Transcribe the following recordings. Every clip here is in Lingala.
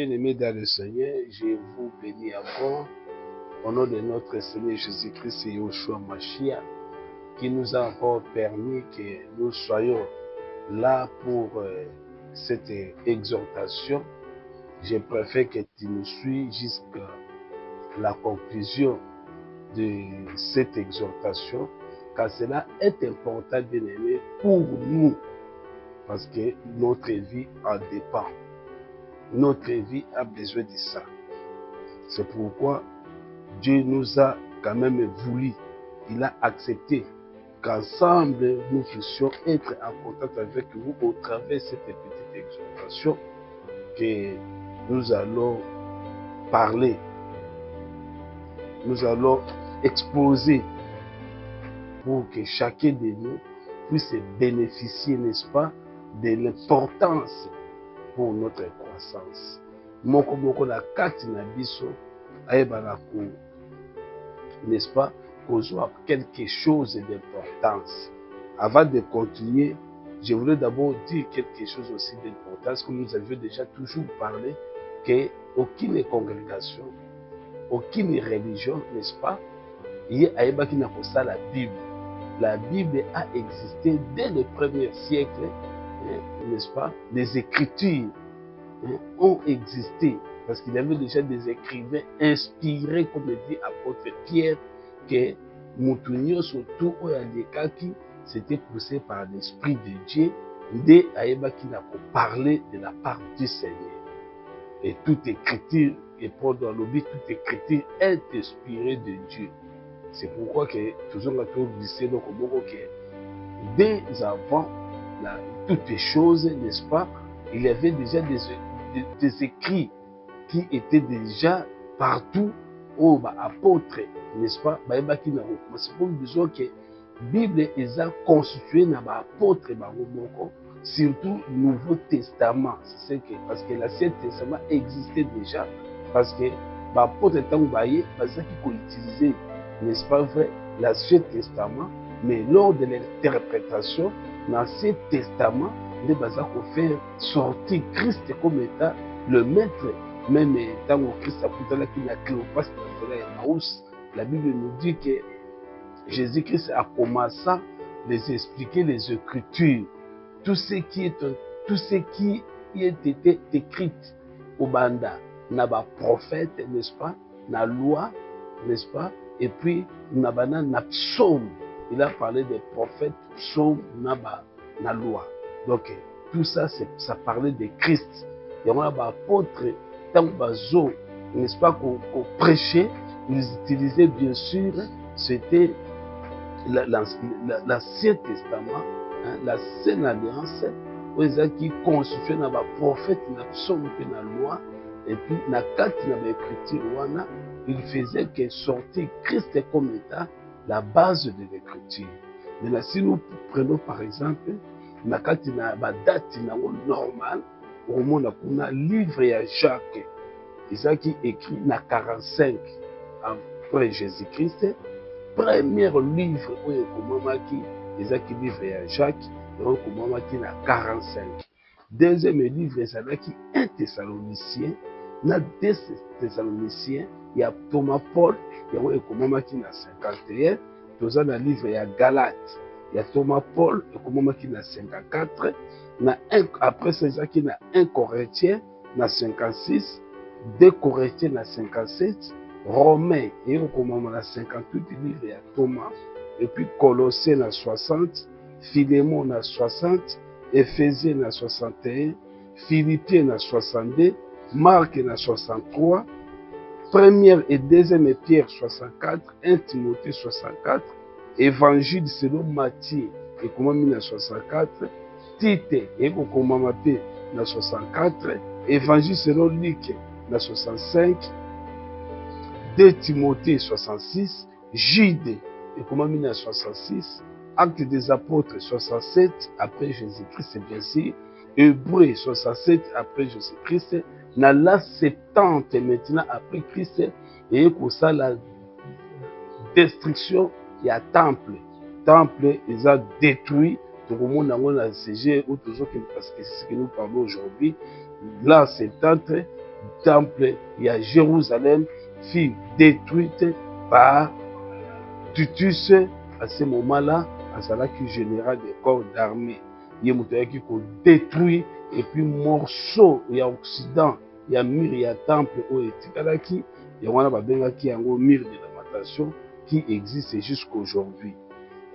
Bien-aimés dans le Seigneur, je vous bénis encore au nom de notre Seigneur Jésus-Christ et Yoshua Mashiach, qui nous a encore permis que nous soyons là pour cette exhortation. Je préfère que tu nous suives jusqu'à la conclusion de cette exhortation, car cela est important, bien-aimés, pour nous, parce que notre vie en dépend. Notre vie a besoin de ça. C'est pourquoi Dieu nous a quand même voulu. Il a accepté qu'ensemble nous puissions être en contact avec vous au travers de cette petite exhortation que nous allons parler. Nous allons exposer pour que chacun de nous puisse bénéficier, n'est-ce pas, de l'importance pour notre croissance. Moko moko na kati na biso ayebana ko, n'est-ce pas, kozwa quelque chose d'importance. Avant de continuer, je voulais d'abord dire quelque chose aussi d'importance que nous avions déjà toujours parlé, qu'aucune congrégation, aucune religion, n'est-ce pas, il y a ayebaki na kosa la Bible. La Bible a existé dès le premier siècle, n'est-ce pas? Les Écritures ont existé parce qu'il y avait déjà des écrivains inspirés, comme dit apôtre Pierre, que Moutounio surtout Oyalekaki, c'était poussé par l'Esprit de Dieu, dès Aïbaki n'a pas parlé de la part du Seigneur. Et toute écriture, et pour dans l'objet, toute écriture est inspirée de Dieu. C'est pourquoi que toujours la tour lycée donc que dès avant toutes les choses, n'est-ce pas, il y avait déjà des écrits qui étaient déjà partout aux apôtres, n'est-ce pas, c'est pour besoin que la Bible est constituée dans l'apôtre, surtout le Nouveau Testament. C'est que parce que l'Ancien Testament existait déjà, parce que l'apôtre étant baillé, parce qu'il faut utiliser, n'est-ce pas vrai, l'Ancien Testament, mais lors de l'interprétation, l'Ancien Testament, il faut faire sortir Christ comme étant le maître. Même dans le Christ, la Bible nous dit que Jésus-Christ a commencé à les expliquer les Écritures, tout ce qui était écrit au Banda, na ba prophète, n'est-ce pas, na loi, n'est-ce pas, et puis na psaume. Il a parlé des prophètes, psaumes, na loi. Donc tout ça, ça parlait de Christ. Il y a un apôtre, tant bazo, n'est-ce pas, qu'on prêchait, ils utilisaient bien sûr, c'était l'Ancien Testament, hein, la Sainte Alliance, qui constituait dans les prophètes, dans les psaumes, dans la loi, et puis dans la carte, dans l'écriture, il faisait que sortir Christ comme état la base de l'écriture. Maintenant, si nous prenons par exemple, dans la carte, dans la date normale, au monde, on a livre à Jacques, Isaac qui écrit dans 45 après Jésus-Christ. Premier livre où il y a qui livre à Jacques, qui na 45. Deuxième livre, c'est qui un Thessalonicien. Dans deux Thessaloniciens, il y a Thomas Paul, il y a qui na 51. Dans un livre, il y a Galates, il y a Thomas Paul, qui na 54. Après, c'est qui na 1 Corinthien, na 56. 2 Corinthiens, na 57. Romains, et on 58 livres à Thomas, et puis Colossiens na 60, Philémon na 60, Éphésiens na 61, Philippiens na 62, Marc na 63, première et deuxième Pierre 64, 1 Timothée 64, Évangile selon Matthieu et comment na 64, Tite et comment na 64, Évangile selon Luc na 65, 2 Timothée 66, Jude et comment 66, Actes des Apôtres 67 après Jésus-Christ, bien sûr, Hébreux 67 après Jésus-Christ, dans la 70 maintenant après Christ, et pour ça la destruction, il y a temple. Temple, ils ont détruit. Tout le monde a un CG ou toujours parce que c'est ce que nous parlons aujourd'hui. Là, 70, temple à Jérusalem fut détruite par Titus. À ce moment-là, azalaki général des corps d'armée. Il a détruit et puis morceau il y a Occident, il y a mur, il y a temple où etikalaki, il y a un mur de lamentation qui existe jusqu'aujourd'hui.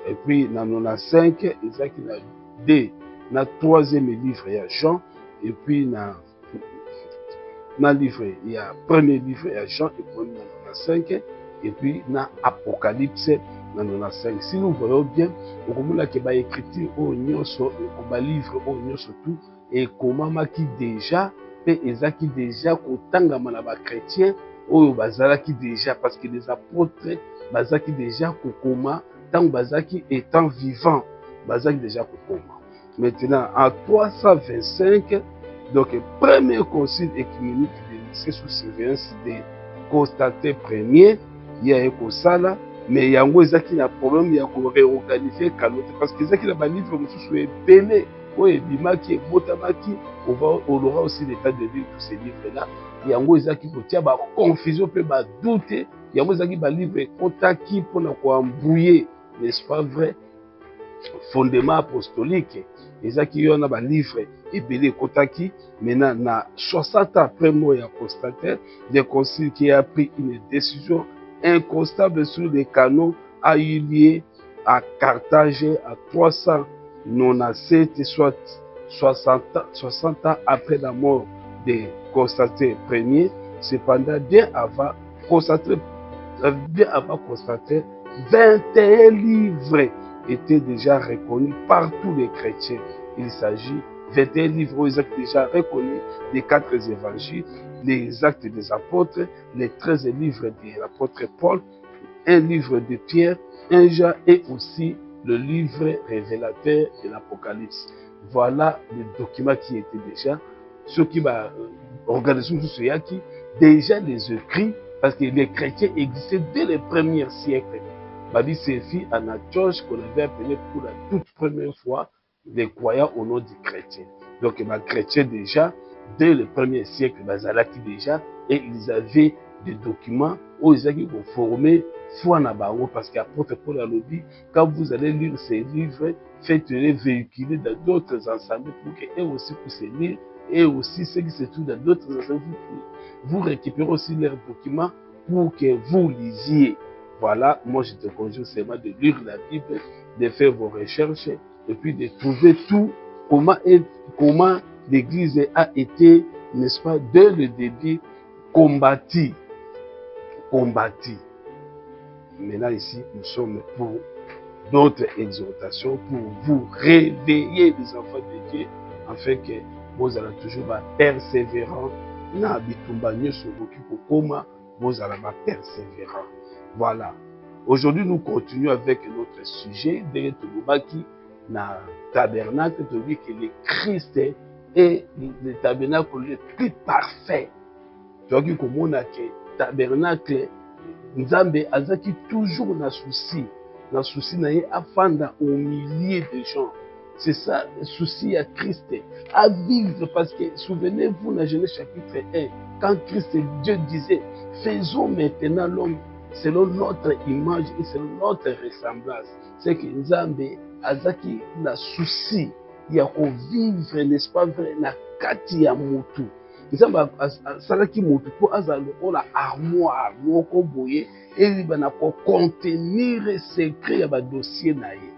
Et puis dans 95, il y a le troisième livre, il y a Jean, et puis dans le livre, il y a le premier livre, il y a Jean, et puis dans 95, et puis dans Apocalypse, dans 95. Si nous voyons bien, on a que l'écriture au nyonso, on livre au nyonso tout, et comment qui déjà, et ezaki déjà, qu'autant que chrétien, oyo bazalaki déjà, parce que les apôtres, bazaki déjà, comment, tant bazaki étant vivant, bazaki déjà kokoma. Maintenant, en 325, donc, premier concile écuménique de Nicée sous surveillance de Constantin Ier, il y a un Kosala, mais il y a un problème, il y a un réorganiser parce que c'est qu'il y a un livre qui est belé, qui on aura aussi l'état de lire tous ces livres-là. Il y a un qui tient confusion, peut douter. Il y a un livre qui pour embrouiller, n'est-ce pas vrai? Fondement apostolique. Et ça qui y a un livre et belé kotaki. Maintenant, na 60 ans après moi, il y a constaté des conciles qui a pris une décision inconstable sur les canaux a eu lieu à Carthage à 397, soit 60 ans après la mort de Constantin Ier. Cependant, bien avant Constantin, 21 livres étaient déjà reconnus par tous les chrétiens. Il s'agit 21 livres déjà reconnus des 4 évangiles, les actes des apôtres, les 13 livres de l'apôtre Paul, un livre de Pierre, un Jean et aussi le livre révélateur de l'Apocalypse. Voilà les documents qui étaient déjà, ceux qui organisation tout ce qui déjà les écrits, parce que les chrétiens existaient dès les premiers siècles. Babi Séfi en Antioche qu'on avait appelé pour la toute première fois les croyants au nom des chrétiens. Donc les chrétiens déjà, dès le premier siècle, bazalaki déjà, et ils avaient des documents où ils avaient formé foi na bango, parce qu'apôtre Paul a dit, quand vous allez lire ces livres, faites-les véhiculer dans d'autres ensembles pour qu'eux aussi puissent lire, et aussi ceux qui se trouvent dans d'autres ensembles, vous récupérez aussi leurs documents pour que vous lisiez. Voilà, moi je te conjure seulement de lire la Bible, de faire vos recherches et puis de trouver tout, comment l'Église a été, n'est-ce pas, dès le début, combattu. Maintenant ici, nous sommes pour d'autres exhortations, pour vous réveiller les enfants de Dieu, afin que vous allez toujours persévérant, na bitumba nyoso kokoma, vous allez persévérant. Voilà. Aujourd'hui, nous continuons avec notre sujet de Tolobaki na tabernacle, de dire que le Christ est le tabernacle le plus parfait. Tu vois que tabernacle, Nzambe azaki toujours na souci na ye afanda au milieu des gens. C'est ça le souci à Christ, à vivre, parce que souvenez-vous dans Genèse chapitre 1, quand Christ Dieu disait, faisons maintenant l'homme selon notre image et selon notre ressemblance. C'est que Nzambe azaki na souci ya ko vivre, n'est-ce pas vrai, na kati ya mutu. Nzambe asalaki mutu po azala lokola armoire moko boye eliba na ko contenir secret ya ba dossier na ye.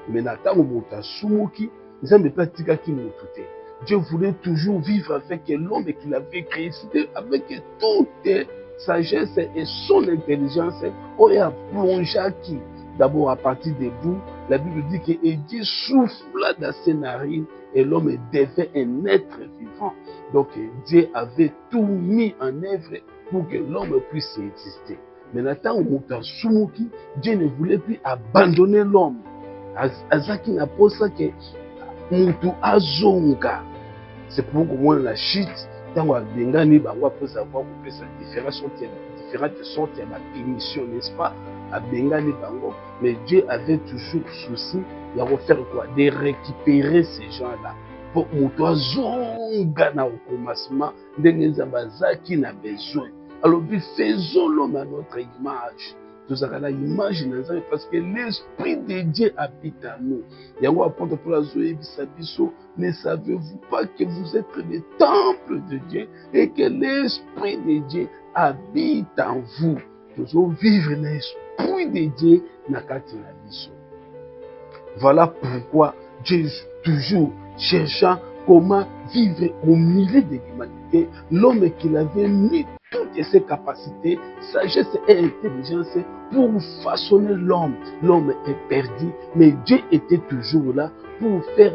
Mais ntango mutu asumuki, Nzambe pe atikaki mutu te. Dieu voulait toujours vivre avec l'homme qu'il avait créé, avec toute sagesse et son intelligence. On a plongé qui d'abord à partir des bouts. La Bible dit que Dieu souffla dans ses narines et l'homme devait un être vivant. Donc Dieu avait tout mis en œuvre pour que l'homme puisse exister. Mais maintenant, Dieu ne voulait plus abandonner l'homme. Azaki n'a pas ça que mutu azonga. C'est pour moi la chute. Tant qu'on a bengani, on peut savoir qu'on peut différentes sortes de permission, n'est-ce pas? À bengani bango. Mais Dieu avait toujours souci de refaire quoi? De récupérer ces gens-là. pour moto azonga na au commencement ndenge nzambe azaki na besoin. Alors faisons l'homme à notre image. Nous avons l'image de Nzambe parce que l'Esprit de Dieu habite en nous. Yango apôtre Paul azoye bisabiso, ne savez-vous pas que vous êtes le temple de Dieu et que l'Esprit de Dieu habite en vous. Nous allons vivre l'Esprit de Dieu na kati na biso. Voilà pourquoi Dieu toujours cherchant comment vivre au milieu de l'humanité, l'homme qu'il avait mis toutes ses capacités, sagesse et intelligence pour façonner l'homme. L'homme est perdu, mais Dieu était toujours là pour faire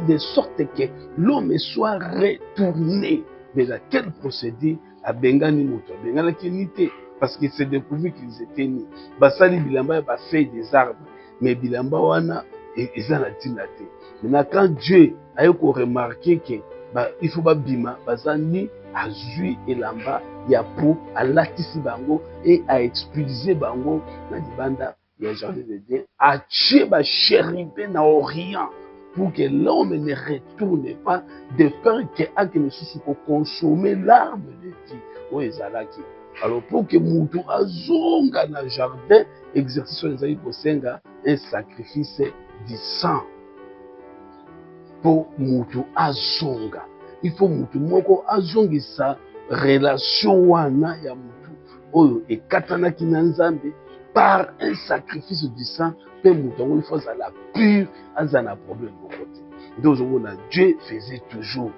de sorte que l'homme soit retourné. Mais là, quel procédé a Bengani Moto, Bengani Kinité, parce qu'il s'est découvert qu'ils étaient nés. Basali Bilamba a fait des arbres, mais Bilamba wana ils ont la dinate. Maintenant, quand Dieu a remarqué que il faut pas bima, bazani a joué et lamba, il a pour à latisi bango et à expulser bango dans les bandes, il y a jardin de Dieu, à tuer ba chérubin na Orient pour que l'homme ne retourne pas de peur que ake ne soit pour consommer l'arbre de vie. Oui, zalaki. Alors pour que Moutou azonga na jardin, exercice les amis posenga un sacrifice du sang. Pour Moutou azonga. Il faut Moutou moko azongi sa relation wana ya Moutou. Oyo et katana ki na Nzambe par un sacrifice du sang. Pe Moutou il faut ça la pure, azana problème au côté. Donc Dieu faisait toujours.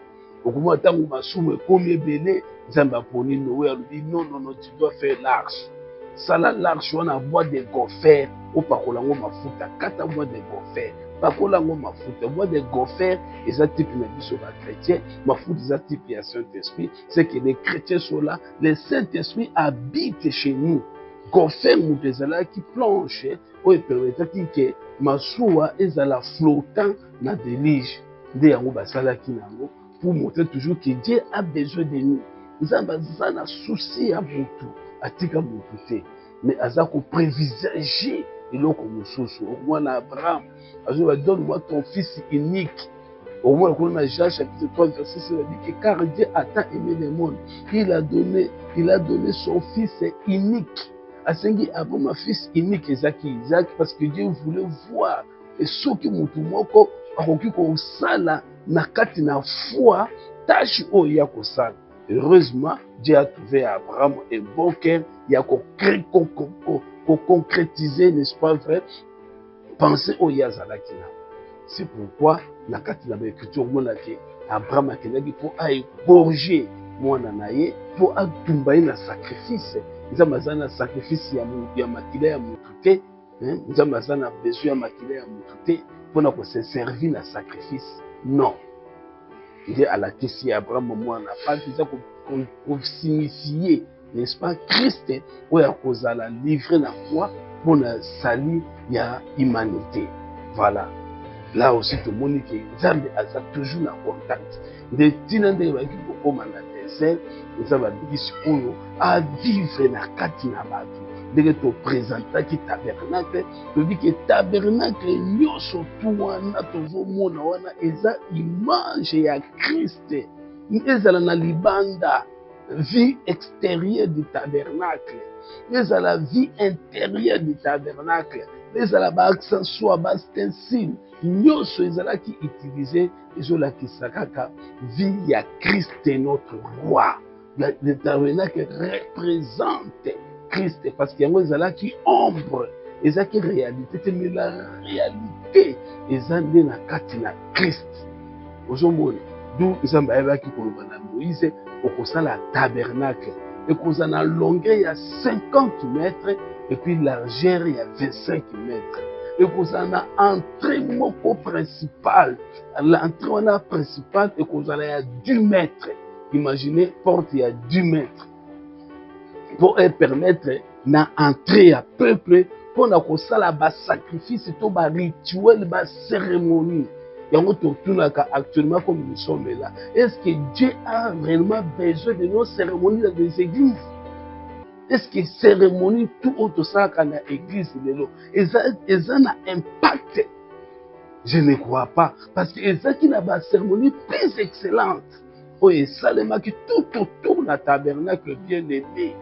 Au moment où Masume comme belé, Nzambe poni Noé a dit non, tu dois faire l'arche. Ça l'arche on a bois de gopher au pakolango mafuta, 4 mois de gopher. Pakolango mafuta, bois de gopher, et ça type na biso ba chrétien, mafuta ça type ya Saint-Esprit, c'est que les chrétiens sont là, le Saint-Esprit habite chez nous. Gopher moutezala qui planche, o permettra que masuwa ezala flottant na déluge. Nde yango basalaki nango pour montrer toujours que Dieu a besoin de nous. Nous avons un souci à Moutou, à Tika Moutou, mais à ko prévisager et l'autre Moussousou. Au moins Abraham, donne-moi ton fils unique. Au moins, quand on a Jean chapitre 3, verset 6, il dit que car Dieu a tant aimé le monde, il a donné son fils unique. Asengi Abraham, fils unique, Isaac, parce que Dieu voulait voir. Et ce qui Moutou Moko, akoki ko sala na kati na foi tâche o ya ko sala. Heureusement, Dieu a trouvé à Abraham un bon cœur, il a concrétisé, n'est-ce pas vrai, penser au Yazalakina. C'est pourquoi la kati na l'écriture monake Abraham a kelaki pour égorger mwana naye pour atumba na sacrifice. Nzambe azana sacrifice ya makila ya mutu te, nzambe azana besoin ya makila ya mutu te. Pour se servir na sacrifice. Non. Il est à la question Abraham, moi, n'a pas déjà pour signifier, n'est-ce pas, Christ, où il a causé la livrer la foi pour la salir la humanité. Voilà. Là aussi, tout le monde qui Nzambe a toujours la contact. De tinande wa ki comme na désert, Nzambe a vivre na kati na batu. Dès que tu présentes qui tabernacle, tu dis que tabernacle nyoso tuwana tozomona wana eza image ya Christ. Ezala na libanda vie extérieure du tabernacle. Ezala vie intérieure du tabernacle. Ezala ba accessoire ba stencil nyoso ezala qui utilisé ezola ki sakaka vie ya Christ notre roi. Le tabernacle représente Christ, parce qu'il y a un qui ombre, et ça qui est réalité, mais la réalité, et ça n'est pas katina Christ. Aujourd'hui, d'où ils ont qui kolobana Moïse, au sein la tabernacle, et qu'on a la longueur il y a 50 mètres, et puis largeur il y a 25 mètres. Et qu'on a entrée moko principale, l'entrée on a principale, et qu'on a il y a 10 mètres. Imaginez, porte il y a 10 mètres. Pour permettre d'entrer à peuple, pour qu'on sala ba sacrifice, tout ba rituel, ba cérémonie. Et on tourne actuellement comme nous sommes là. Est-ce que Dieu a réellement besoin de nos cérémonies dans les églises? Est-ce que cérémonie tout autre ça dans l'église de l'eau? Et ça a un impact Je ne crois pas. Parce que ça qui n'a pas cérémonie plus excellente. Oh, et Salema qui tout autour de la tabernacle bien-aimé.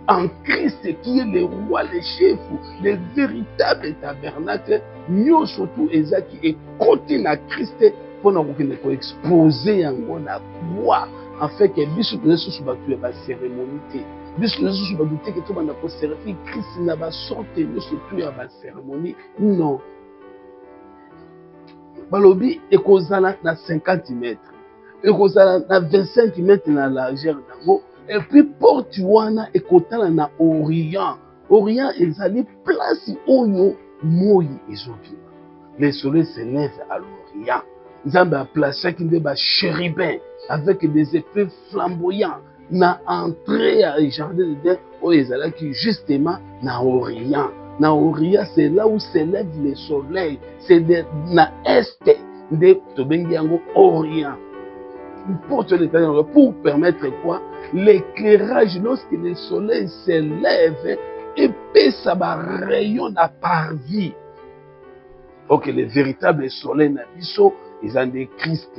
En Christ qui est le roi, le chef, le véritable tabernacle. Nous surtout, et qui est côté na Christ pour nous exposer en la croix. En fait, que biso de ce soit la cérémonie. Biso de ce soit que tout le monde a servi Christ n'a pas sorti de ce tout la cérémonie. Non. Balobi ekozala na 50 mètres. Ekozala na 25 mètres na largeur nango. Et puis porte wana ekotala na Orient. Orient ezali place oyo moi ezobima. Le soleil se lève à l'Orient. Nzambe a placé des chérubins avec des épées flamboyants na entrée à jardin de Dieu oyo ezalaki justement na Orient. Na Orient, c'est là où s'élève le soleil. C'est na Est de Tobengiango Orient. Pour permettre quoi? L'éclairage, lorsque le soleil s'élève, épais ça va rayonner à parvis. Ok, le véritable soleil na biso, ils ont des Christ.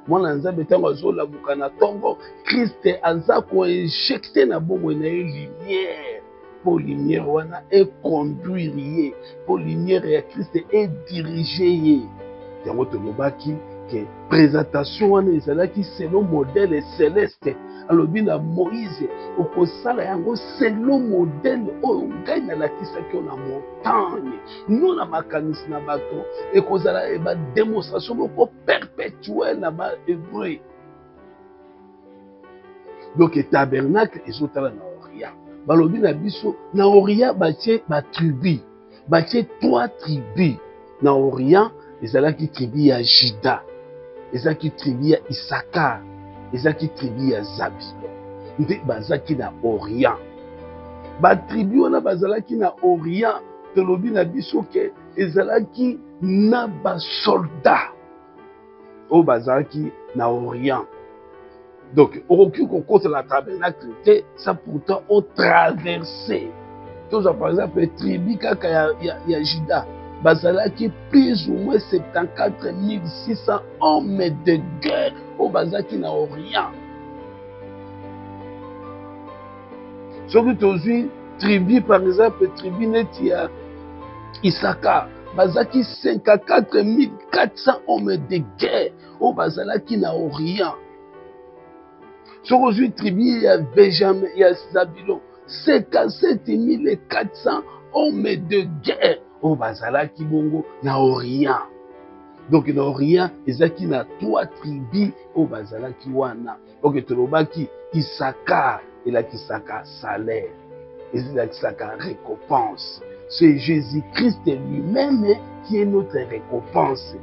Moi, Nzambe tango zola bukana tongo, Christ aza ko injecter na bongo na lumière. Pour lumière wana et conduire, pour lumière et Christ et diriger. Yango tolobaki que présentation wana ezalaki selon modèle céleste. Alobi na Moïse okosala yango selon modèle oyo ngai nalakisaki na montagne. Nous na makanisi na bato ekozala eba démonstration moko perpétuelle na ba hébreu. Donc tabernacle ezotala na Orient. Balobi na biso na Orient batie ba tribu. Batie 3 tribus. Na Orient ezalaki tribu ya Juda. Ezalaki tribu ya Issachar. Ezalaki tribu ya Zabulon. Nde bazaki na Orient. Ba tribu wana bazalaki na Orient. Tolobi na biso ke ezalaki na ba soldat. O bazalaki na Orient. Donc, aucun concours sur la tabernacle, ça pourtant ont traversé. Toujours par exemple, tribu kaka ya Juda, bazalaki plus ou moins 74 600 hommes de guerre au bazaki na Orient. Ce que tu tribu par exemple, tribu net ya Issachar, bazaki 54 400 hommes de guerre au bazalaki na Orient. Sur aujourd'hui, tribu, à Benjamin et à Zabulon, 57 400 hommes de guerre au Bazala Kibongo, na Orient. Donc, na Orient, ils ont 3 tribus au Bazala Kiwana. Donc, Tolobaki, Issachar, et la Issachar salaire, et la Issachar récompense. C'est Jésus-Christ lui-même qui est notre récompense.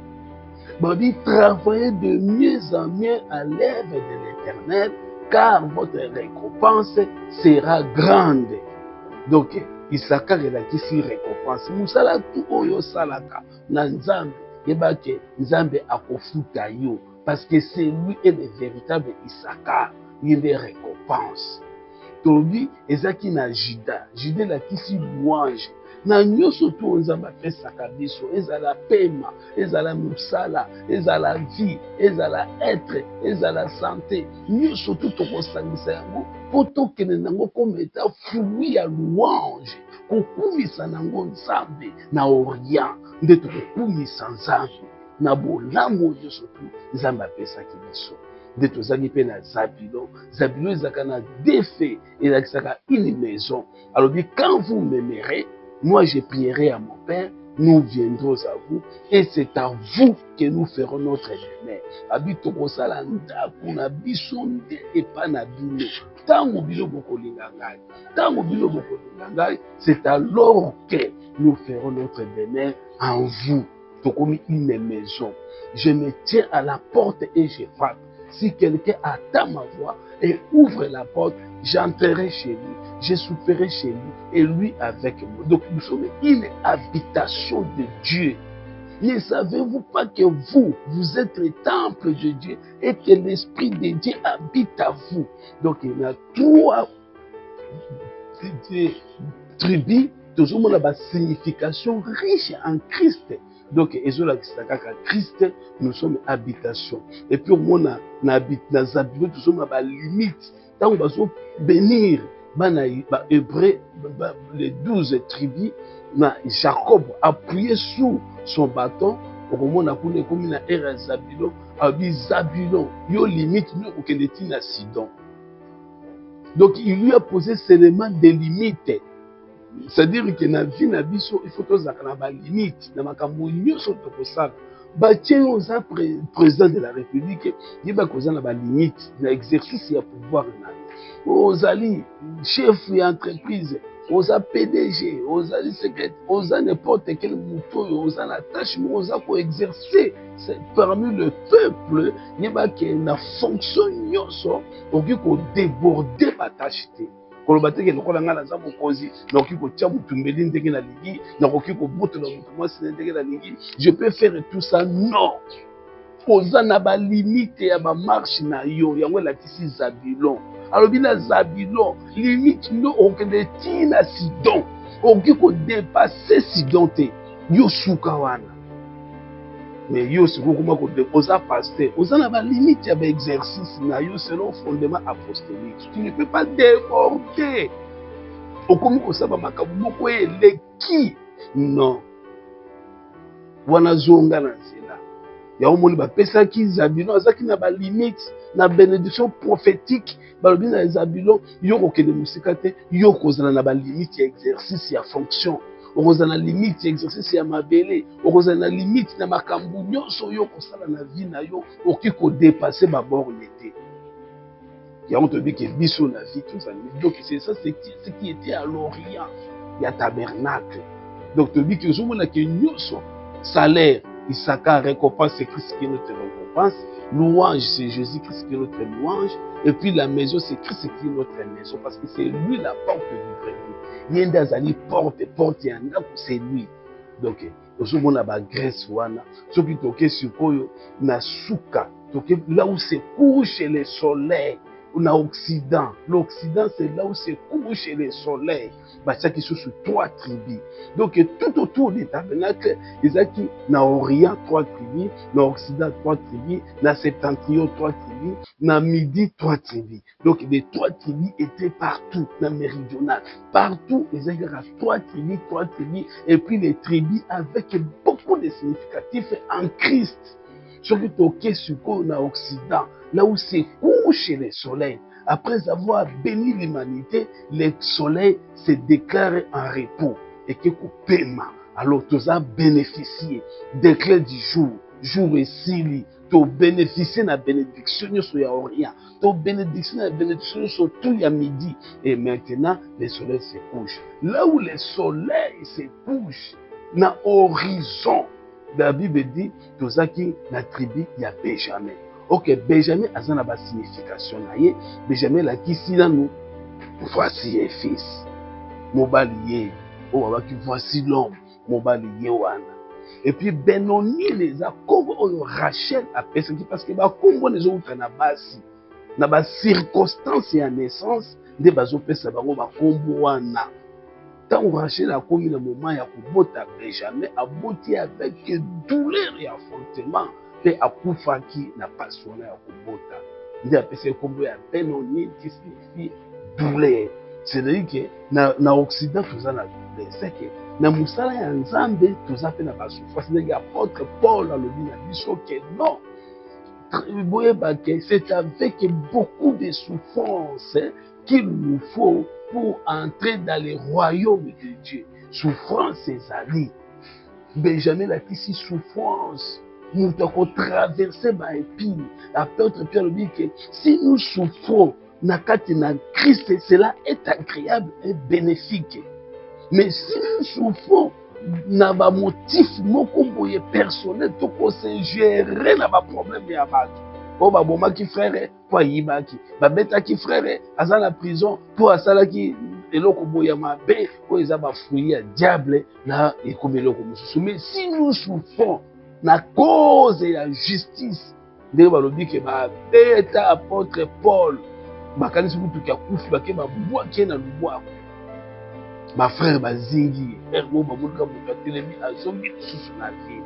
Babi, travaillez de mieux en mieux à l'œuvre de l'Éternel, car votre récompense sera grande. Donc, Issachar est la qui s'y récompense. Moussala tout oyo salaka na Nzambe, yebake Nzambe akofuta yo, parce que c'est lui est le véritable Issachar, il est récompense. Tobi ezaki na Juda, Juda la qui s'y louange. Na nyonso to Nzambe apesaka biso, ezala pema, ezala musala, ezala vie, ezala être, ezala santé, nyonso to tokosangisa yango po tokende nango kometa fruit ya louange, kokumisa nango Nzambe na Orient, nde tokokumisa Nzambe na bolamu nyonso to Nzambe apesaki biso. Nde tozangi mpe na Zabulon. Zabulon ezalaka na défait, ezalaka une maison. Alors quand vous m'aimerez, moi je prierai à mon Père, nous viendrons à vous, et c'est à vous que nous ferons notre demeure. Abito kosala ndaku na biso nde epa na bino. Tango bilo bokolinga ngai. Tango bilo bokolinga ngai, c'est alors que nous ferons notre demeure en vous. Tokomi une maison. Je me tiens à la porte et je frappe. Si quelqu'un attend ma voix et ouvre la porte, j'entrerai chez lui, je souperai chez lui et lui avec moi. Donc nous sommes une habitation de Dieu. Ne savez-vous pas que vous êtes le temple de Dieu et que l'Esprit de Dieu habite à vous? Donc il y a 3 tribus, toujours la signification riche en Christ. Donc, Christ, nous sommes habitation. Et puis, on a dans Zabulon, nous sommes à la limite. Tant qu'on va bénir, Hébreu, les 12 tribus, Jacob appuyé sous son bâton. Au moment où on a commis la ère à Zabulon, Zabulon, yo limite, nous, au Kenetina Sidon. Donc, il lui a posé seulement des limites. C'est-à-dire que dans la vie, il faut que des limites. Dans la président de la République, il y a des limites dans l'exercice du pouvoir. Aux alliés, chefs d'entreprise, aux PDG, aux secrétaires, aux n'importe quel mouton, aux la tâche, aux exercer parmi le peuple, il y a une fonction pour déborder ma tâche. Je peux faire tout ça, non. Oza na ba limite ya ba marche na yo yango la tisi Zabulon. Alors bina Zabulon limite no okende tina Sidon. Oki ko dépasser Sidon te. Yo suka wana. Mais yo siko kuma ko oza pasteur. Oza na ba limite ya ba exercice na yo selon fondement apostolique. Tu ne peux pas déborder. Okomi ko saba makabu moko eleki. Non. Wana zonga na nzela. Ya omoni bapesaki Zabulon azaki na ba limite na bénédiction prophétique balobi na Zabulon yo kokende musika te yo kozala na ba limite ya exercice ya fonction okozala na limite ya exercice ya mabele okozala na limite na makambo nyonso yo kosala na vie na yo oki ko dépasser ba borne te ya on te dit que biso na vie tous amis donc c'est ça c'est ce qui était à l'orient ya tabernacle donc te dit que zo mona que nyonso salaire Issaka récompense, c'est Christ qui est notre récompense. Louange, c'est Jésus-Christ qui est notre louange. Et puis la maison, c'est Christ qui est notre maison. Parce que c'est lui la porte du vrai. Il y a une porte, il y en a c'est lui. Donc, on a la Grèce, ce qui toque sur na souka, là où se couche le soleil. On a Occident. L'Occident, c'est là où se couche le soleil. Ça qui sont sur 3 tribus. Donc, tout autour des tabernacles, il y a qui, dans Orient, 3 tribus, dans Occident, 3 tribus, dans Septentrion, 3 tribus, dans Midi, 3 tribus. Donc, les 3 tribus étaient partout, dans Méridional. Partout, il y a 3 tribus, et puis les tribus avec beaucoup de significatifs en Christ. Ce qui est OK sur l'Occident, là où se couche le soleil. Après avoir béni l'humanité, le soleil se déclare en repos. Et que paiement. Alors, tu as bénéficié décret du jour. Jour et sili. Tu as bénéficié de la bénédiction sur l'Orient. Tu as bénéficié de la bénédiction sur tout le midi. Et maintenant, le soleil se couche. Là où le soleil se couche, dans l'horizon, la Bible dit, tout qui la tribu, il y a Benjamin. Ok, Benjamin a une signification. Benjamin la qui si là nous, voici un fils. Mobalier, oh, voici l'homme. Mobalier wana. Et puis Benoni les a comme Rachel a personne parce que comme les autres na basi, na ba circonstance et en naissance, des bazo pesa bango ba kombo wana. Tant Rachel a commis le moment ya kubota Benjamin a boti avec douleur et affrontement. Et à Koufaki n'a pas sonné à Kubota. Il a appelé comme un Benoni qui signifie douleur. C'est-à-dire que dans l'Occident, tout ça, c'est que dans Moussala et en Zambé, tout ça fait la souffrance. C'est-à-dire que l'apôtre Paul a le dit que non. C'est avec beaucoup de souffrance qu'il nous faut pour entrer dans le royaume de Dieu. Souffrance, c'est Zali. Benjamin a dit souffrance. Nous devons traverser ma épine. L'apôtre Pierre dit que si nous souffrons, dans Christ, cela est agréable et bénéfique. Mais si nous souffrons, dans un motif personnel, nous devons gérer nos problèmes. Oh, baboma qui frère, pour yibaki. Babeta qui frère, à la prison, pour asala qui eloko boyama be, pour les abafouiller à diable, là, et comme eloko mususu. Mais si nous souffrons, la cause et la justice, de balobi que babeta apôtre Paul, bakani sukutu kia kufi, bake babua kiena lubwa. Ma frère bazingi, ergo bamuka mukatelemi azongi susu na vie.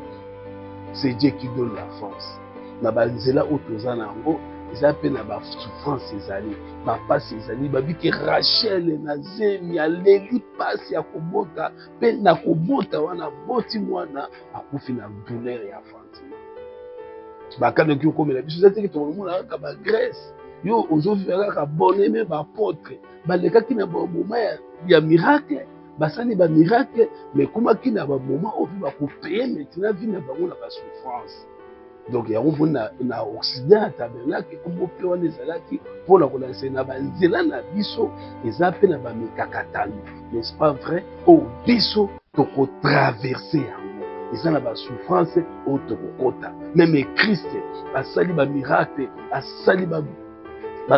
c'est Dieu qui donne la force. Na banzela otozana ngo eza pe na ba souffrance ezali ba passe ezali babi ke Rachel na zemi aleli passe ya kobota pe na kobota wana boti mwana akufi na douleur ya enfantillage. Bakano ki okomela biso zate ki tomona ka ba Grèce yo ozovivaka ka boneme ba apôtre balekaki na ba moment ya miracle basali ba miracle mais komaki na ba moment oyo bakopeye maintenant vie na bango na ba souffrance. Donc il y a un Occident tabernacle comme pe wana ezalaki mpona kolanse na banzela na biso eza pe na bamikakatano, n'est-ce pas vrai? Oyo biso tokotraverse yango eza na basouffrance oyo tokokota. Même Christ asali bamiracle, asali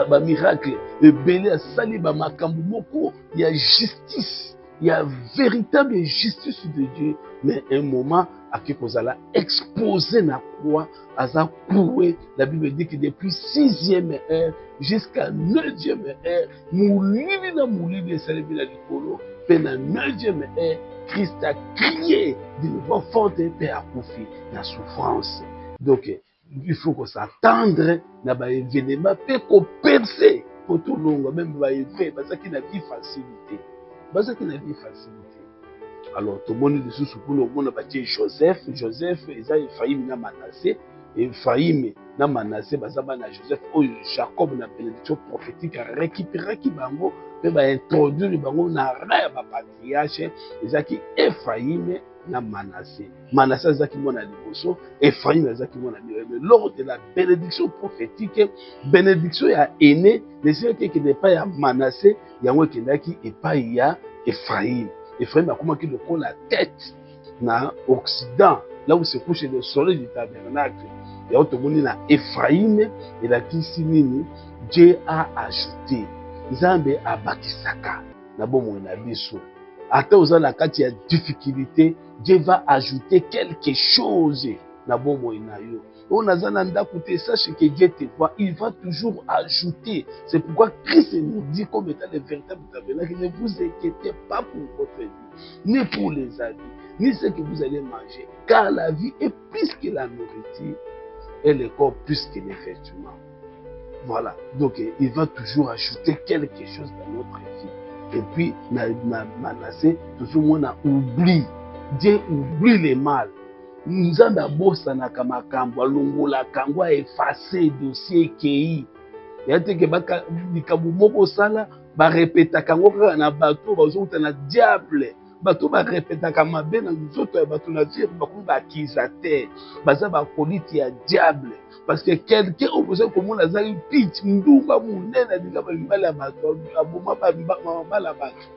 bamiracle ebele, asali bamakambo moko ya justice, ya véritable justice de Dieu. Mais un moment aki kozala exposé na croix, aza coué. La Bible dit que depuis 6e heure jusqu'à 9e heure, moulili na moulili esalemi na likolo, pe na 9e heure, Christ a crié d'une voix forte pe akufi na souffrance. Donc il faut qu'on s'attendre na ba événement pe ko percer pour tout longo, même ba événement parce qu'il a vie facilité. Parce qu'il a vie facilité. Alors, tout le monde est sous le monde a Joseph. Joseph, ils ont Ephraim na Manassé. Ephraim na Manassé, bazaba na Joseph. Oh, Jacob na bénédiction prophétique a récupéré qui bango, pe ba introduire le bango na raya ba patriarche. Ils ont qui Ephraim na Manassé. Manassé zaki mona liboso, Ephraim zaki mona liboso. Mais lors de la bénédiction prophétique, bénédiction ya aîné, les gens qui n'est pas ya Manassé, yango kendaki et pas ya Ephraim. Ephraim a commencé de prendre la tête na Occident, là où se couche le soleil du tabernacle. Et on te dit na Ephraim et la Kissimini, Dieu a ajouté. Nzambe a bakisaka na bomo na biso. Ata oza na kati ya difficulté, Dieu va ajouter quelque chose na bomo na yo. On a écouté, sache que Dieu te voit, il va toujours ajouter. C'est pourquoi Christ nous dit comme étant le véritable tabernacle, ne vous inquiétez pas pour votre vie, ni pour les habits, ni ce que vous allez manger, car la vie est plus que la nourriture et le corps plus que les vêtements. Voilà, donc il va toujours ajouter quelque chose dans notre vie. Et puis, Manassé, toujours on a oublié. Dieu oublie les mal. Nzambe abosanaka makambo alongolaka yango effacer dossier ekei ya te ke likambo moko osala barepetaka yango kaka na bato bazouta na diable, bato barepetaka mabe na nzoto ya bato na vie bakomi baakcusateur baza bakoliti ya diable parce que quelqu'un okoza komona azali pite ndunga monene alinga bamibala ya bato aboma bamibala ya bato.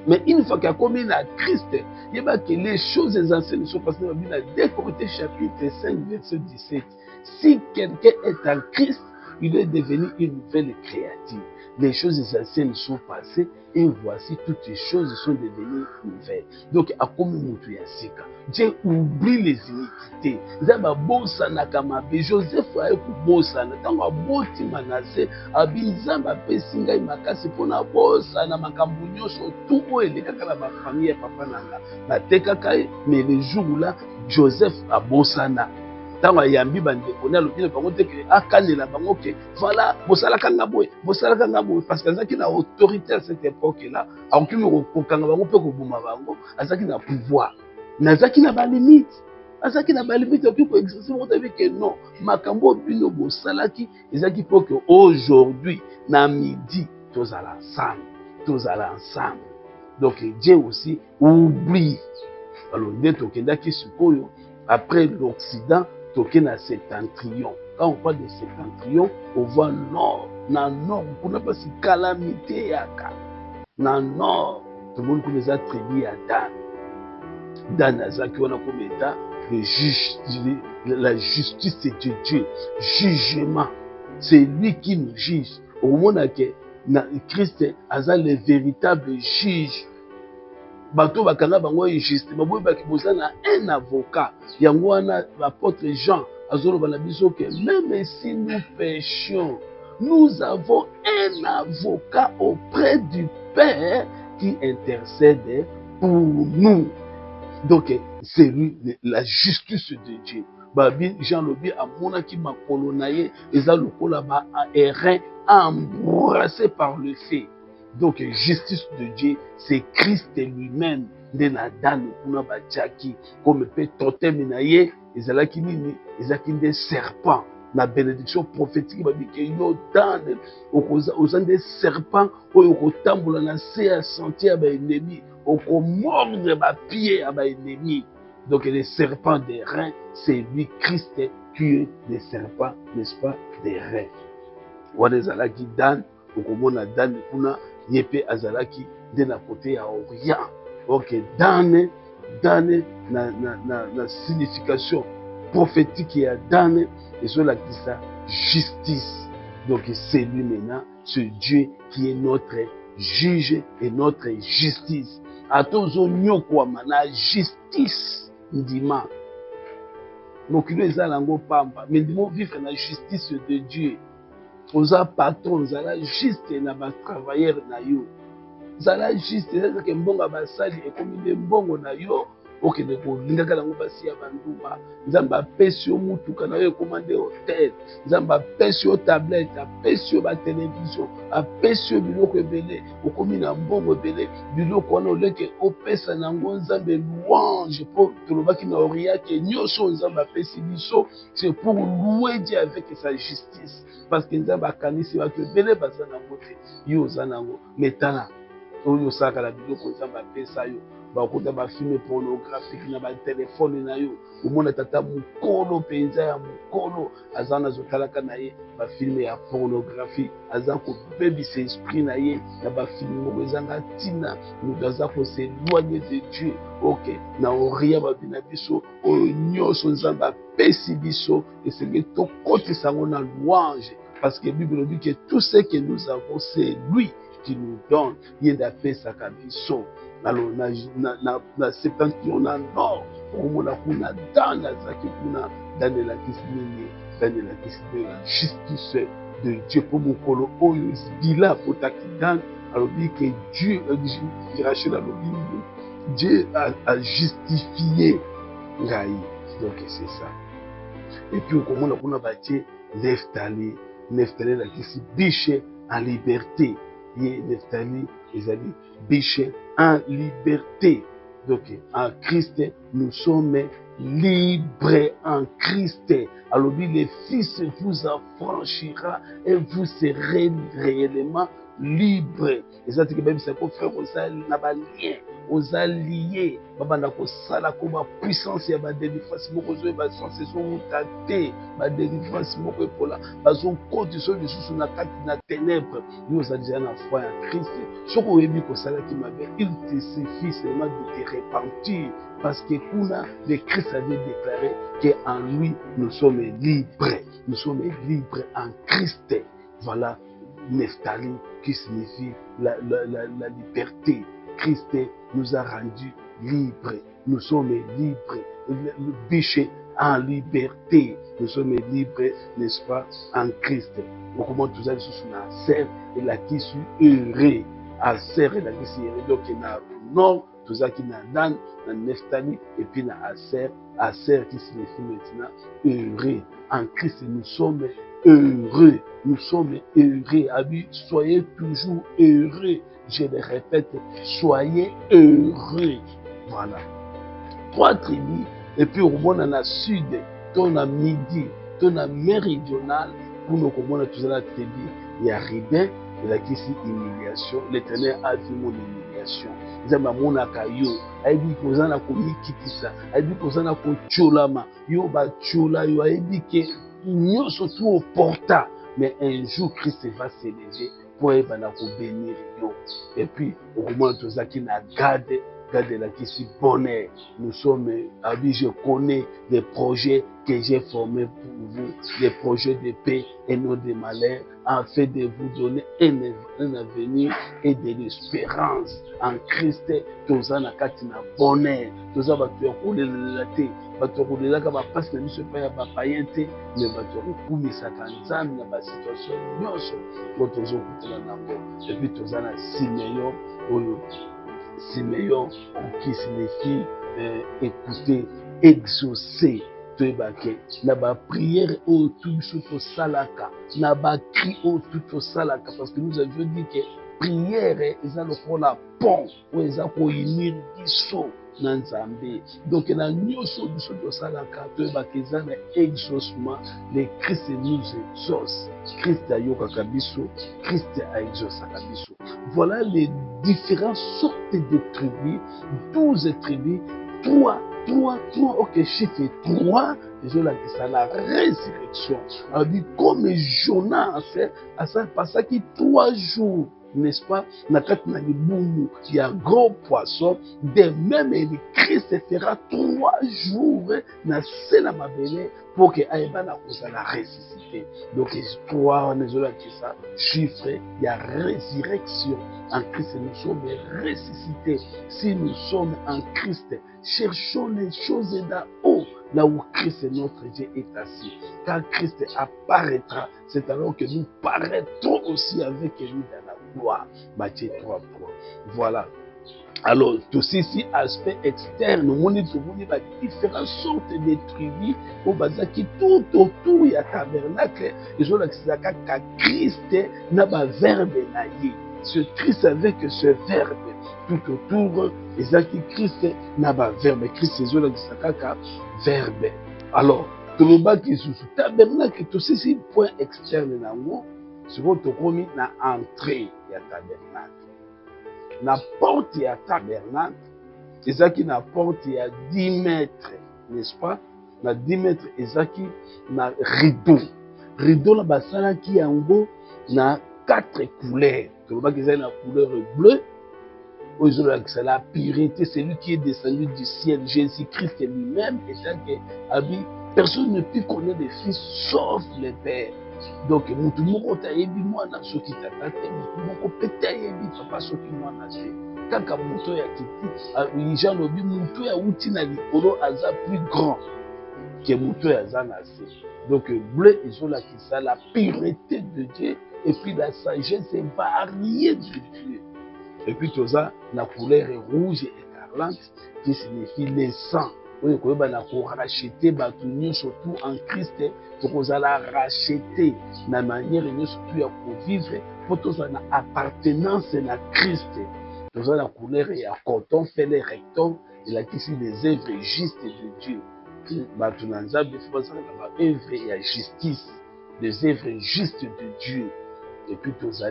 Mais une fois qu'il a commis à Christ, il y a que les choses anciennes sont passées dans la Bible. 2 Corinthiens chapitre 5, verset 17. Si quelqu'un est en Christ, il est devenu une nouvelle créature. Les choses anciennes sont passées et voici toutes les choses sont devenues nouvelles. Donc, à comme Moutou Yassika, Dieu oublie les iniquités. Zaba bossa nakamabe, Joseph a eu bossa, natanga boti Manassé, abinzamba pesinga imakasi pona bossa na makambu nyonso tout o elekaka na ba famille papa nanga. Na tekaka mais le jour là Joseph a bossana. Tant yambi bandeko na lobile bango te ke akanela bango ke voilà bosalaka ngaboy parce que azaki na autorité à cette époque là akoki kokanga bango pe ko buma bango azaki na pouvoir mais azaki na ba limite oki ko exercer mo tabi que non makambo bino bosalaki ezaki pour que aujourd'hui na midi tozala ensemble. Donc Dieu aussi oublie. Alors dès tokendaki sikoyo après l'Occident toqué na septentrion. Quand on parle de septentrion, on voit nord. Dans le nord, on n'a pas si calamité yaka. Dans le nord, tout le monde connaît ça très bien à Dan. Dan Azaki, on a comme état la justice de Dieu. Jugement. C'est lui qui nous juge. Au moment où Christ a le véritable juge. Bato bakanga bango injuste baboy bakiboza na un avocat yango wana l'apôtre Jean azoloba na biso que même si nous péchions nous avons un avocat auprès du Père qui intercède pour nous. Donc, c'est lui, la justice de Dieu. Babi, Jean Lobi, Amona qui m'a colonisé, et ça le là-bas, errant, embrassé par le fait. Donc, justice de Dieu, c'est Christ lui-même. De na dan kuna bachaki comme peut totem na ye ezalaki nini ezalaki des serpents na bénédiction prophétique babi ke yo dan okoza des serpents oyo kotambola na se ya sentier ba ennemi okomordre ba pied à ba ennemi. Donc les serpents des reins, c'est lui Christ qui est des serpents, n'est-ce pas, des reins. Wana ezalaki dan okomona dan kuna yepe azalaki de na côté ya orient. Ok, dan na signification prophétique ya dan et sur la justice. Donc c'est lui maintenant, ce Dieu qui est notre juge et notre justice. Atozo nyokwa mana justice ndima. Mokilo ezala ngo pamba, mais ndimo vivre na justice de Dieu. Oza patron, zala juste na ba travailleur na yo. Zala juste, c'est que mbonga basali ekomi de mbongo na yo. Ok, de kolingaka nango basi ya banduma. Nzamba apesi yo mutuka na yo ekomande hotel. Nzamba apesi yo tablette, apesi yo ba télévision, apesi yo biloko ebele, okomi na mbongo ebele, biloko wana oleke opesa nango nzambe louange po tolobaki na oriake nyonso nzambe apesi biso, c'est pour louer Dieu avec sa justice. Parce que nzambe akanisi bato ebele baza nango te, yo oza nango. Metana oyo osaka na biloko nzambe apesa yo. Bakota ba film pornographique na ba téléphone na yo omona tata mukolo penza ya mukolo azana zotalaka na ye ba film ya pornographie aza ko bebisa esprit na ye na ba film moko ezanga tina nous aza ko s'éloigner de Dieu. Ok, na oria ba bina biso oyo nyonso nzamba apesi biso esenge tokotisa ngo na louange parce que Bible dit que tout ce que nous avons c'est lui qui nous donne yenda pesa kabiso. Alors na septentrion na nord okomona kuna dan azalaki kuna dan elakisi nini dan elakisi la justice de Dieu po mokolo oyo bila potaki dan alobi ke Dieu Rachel alobi Dieu a justifié ngai. Donc c'est ça. Et puis okomona kuna batie Neftali elakisi biche en liberté. Neftali ezali biche en liberté. Donc en Christ nous sommes libres en Christ. Alors le Fils vous affranchira et vous serez réellement libres. Et ça c'est que même c'est pour frère aux alliés babanda kosala ko ba puissance ya ba délivrance moko zo ba sens so mutate ba délivrance moko epola bazo côté so lisusu na kati na ténèbres nous a déjà na foi en Christ soko yebi kosala ki mabe il te suffit seulement de te repentir parce que kuna le Christ avait déclaré que en lui nous sommes libres en Christ. Voilà Neftali qui signifie la liberté. Christ nous a rendus libres. Nous sommes libres. Le péché en liberté. Nous sommes libres, n'est-ce pas, en Christ. Donc, comment tout ça, sous la serre et la qui suis heureux. À serre et la qui suis heureux. Donc, il y a non, tout ça qui n'a dan, dans Neftali, et puis dans Aser qui signifie maintenant heureux. En Christ, nous sommes heureux. Nous sommes heureux. Abi, soyez toujours heureux. Je le répète, soyez heureux. Voilà. 3 tribus, et puis au monde dans la sud, ton à midi, ton à méridional, pour nous comprendre tout ça la tribu, il y a Ribin, il y a ici humiliation. L'Éternel a vu mon humiliation. Il y a mon akayo, il dit que vous en avez commis kitisa, il dit que vous en avez cholama, yo ba chola, yo a dit que nous surtout au porta, mais un jour Christ va s'élever. Pour bénir. Et puis, au moment tout ça qui n'a gardé la question bonheur. Nous sommes, je connais des projets que j'ai formés pour vous, des projets de paix et non de malheur, afin de vous donner un avenir et de l'espérance en Christ. Tout ça n'a qu'à bonheur. Tout ça va te rouler la tête. batokolelaka bapasi na biso epai ya bapayen te me bato kokumisaka nzambe na basituation nyonso oyo tozokutana nango epui toza na simeyon oyo Simeon, qui signifie écouter, exaucer. Na ba prière au tout au salaka, na ba cri au tout au salaka, parce que nous avions dit que prière est la pont où ils ont unir biso na Nzambe. Donc na nyonso biso to salaka to ba kezana exaucement, le Christ nous exauce. Christ a yoka biso, Christ a exaucé biso. Voilà les différentes sortes de tribus, 12 tribus, 3, ok, chiffre 3, déjà là, c'est la résurrection. On dit comme Jonas a fait, à ça, passé qui 3 jours, n'est-ce pas, il y a un gros poisson, de même, le Christ fera 3 jours, na sela mabele, pour que Aïba na la ressuscité. Donc, 3, on est là, ça, chiffre, il y a résurrection. En Christ, nous sommes ressuscités. Si nous sommes en Christ, cherchons les choses d'en haut, là où Christ notre Dieu est assis. Quand Christ apparaîtra, c'est alors que nous paraîtrons aussi avec lui dans la gloire. Matthieu 3. Voilà. Alors, tout ceci, aspect externe, on dit différentes sortes de tribus, on va dire que tout autour, il y a tabernacle, et je dis que Christ n'a pas verbe naïe. Ce Christ avec ce verbe tout autour, et ça qui Christ n'a pas verbe. Christ, c'est un verbe. Alors, tout le bas qui est sous tabernacle, tout ceci, point externe, c'est votre commis na entrée, il y a tabernacle. La porte à tabernacle, et ça qui na porte à 10 mètres, n'est-ce pas? Na 10 mètres, et ça qui na rideau. Rideau, la basala qui en haut, na 4 couleurs. Tu vois que c'est la couleur bleue. C'est la pureté, c'est lui qui est descendu du ciel. Jésus-Christ lui-même, étant que personne ne peut connaître le Fils sauf le Père. Donc, mutu moko tayebi mwana soki tata te, mutu moko pe tayebi papa soki mwana te. Kaka mutu ya kiti, Jean lobi mutu ya uti na likolo aza plus grand que mutu ya aza na se. Donc, bleu ezola qui ça, la pureté de Dieu et puis la sagesse variée de Dieu. Et puis tout ça, la couleur est rouge et écarlate qui signifie le sang. Oui, on va racheter, surtout en Christ, pour la racheter de manière surtout pour vivre, pour tout ça, appartenance à Christ. Tout ça, la couleur est à coton, fait les rectums, et là, qui sont des œuvres justes de Dieu. Batunanza, il faut ça, la œuvre et la justice, des œuvres justes de Dieu. Et puis tout ça,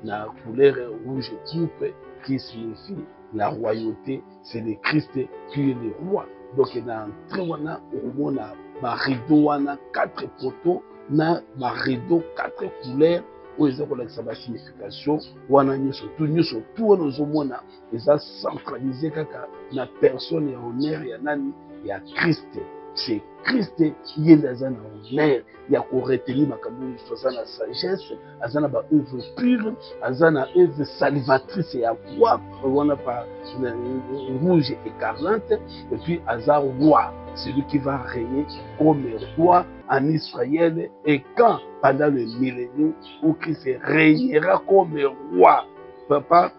la couleur rouge et pourpre qui signifie la royauté, c'est le Christ qui est le roi. Donc, dans Triwana, on a rideau, 4 poteaux, na rideau, 4 couleurs, où ils ont la signification, où on a surtout, ils ont centralisé la personne et honneur, il y a Christ. C'est Christ qui est dans un honneur. Il y a qu'on retenir ma camoufle, il y a la sagesse, il y a une œuvre pure, il y a une œuvre salivatrice, il y a quoi, on a pas rouge et écarlate, et puis il y a roi, celui qui va régner comme roi en Israël, et quand, pendant le millénaire, où Christ régnera comme roi, papa,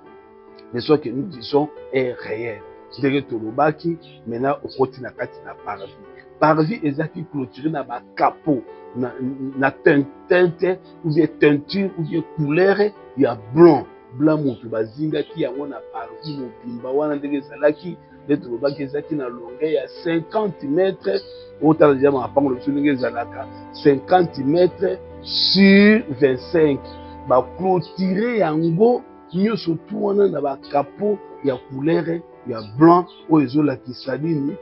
le soir que nous disons est réel. Dès que le baki, maintenant, au côté na kati na parvis. Parvis est qui clôturé na ba capot, na teinte, ou bien teinture, ou bien couleur, il y a blanc. Blanc moto bazinga qui a na parvis mo bimba wana ndenge zalaki, le baki ezaki na longueur ya 50 mètres, autant déjà ma pango le ndenge zalaka, 50 mètres sur 25. Ba clôturer yango nyonso tu wana na ba capot ya couleur ya blanc oyo la kisalini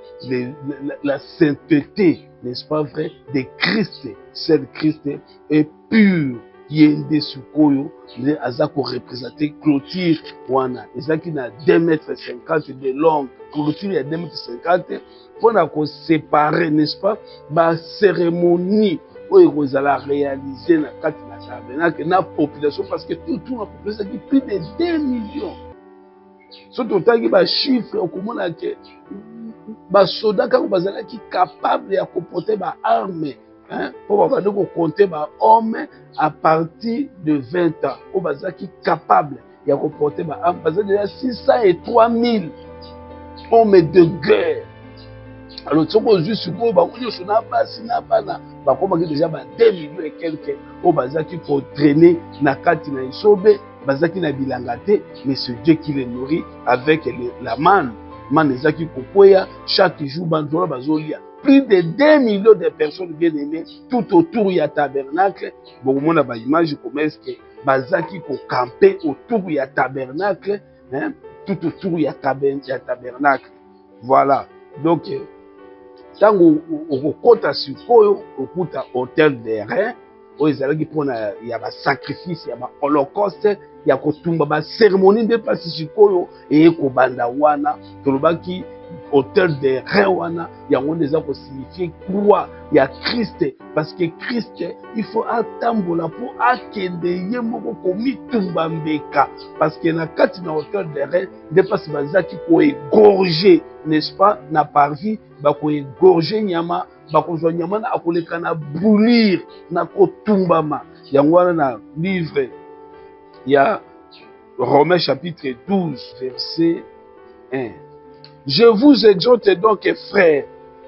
la sainteté, n'est-ce pas vrai, de Christ. Seul Christ est pur. Yende sukoyo le azako représenter clôture wana ezaki na 2,50 m de long, clôture ya 2,50 m pour na ko séparer, n'est-ce pas, ba cérémonie oyo kozala réaliser na kati na tabernacle na population, parce que tout la population qui plus de 2 millions. Surtout otangi ba chiffre okomona ke ba soda kako bazalaki capable ya koporter ba arme, hein, pour compter ba homme à partir de 20 ans, au bazalaki capable ya koporte baame baza déjà 603 000 hommes de guerre. Alors soko ozwi sikoyo bango nyonso na basi na bana bakomaki déjà ba 2 millions et quelques oyo bazalaki kotraîner na kati na esobe bazalaki na bilanga te, mais c'est Dieu qui les nourrit avec la manne. Manne ezalaki kokweya chaque jour banzolo bazolia. Plus de 2 millions de personnes bien aimées tout autour ya tabernacle. Bokomona ba image comment est-ce que bazalaki camper autour ya tabernacle, hein, tout autour ya tabernacle. Voilà. Donc tango okokota sikoyo okuta hôtel des reins oyo ezalaki mpona ya basacrifice ya baholocauste ya kotumba bacérémonie nde mpasi sikoyo eye kobanda wana tolobaki hôtel des reins wana yango nde eza kosignifie croix ya Christ, parce que Christ il faut atambola mpo akende ye moko komitumba mbeka, parce que na kati na hôtel des reins nde mpasi bazalaki koégorger, n'est-ce pas, na parvis bakoégorger nyama bakozwa nyama na akoleka na brûlir na kotumbama. Yango wana na livre ya Romains chapitre 12 verset 1. Je vous exhorte donc, frères,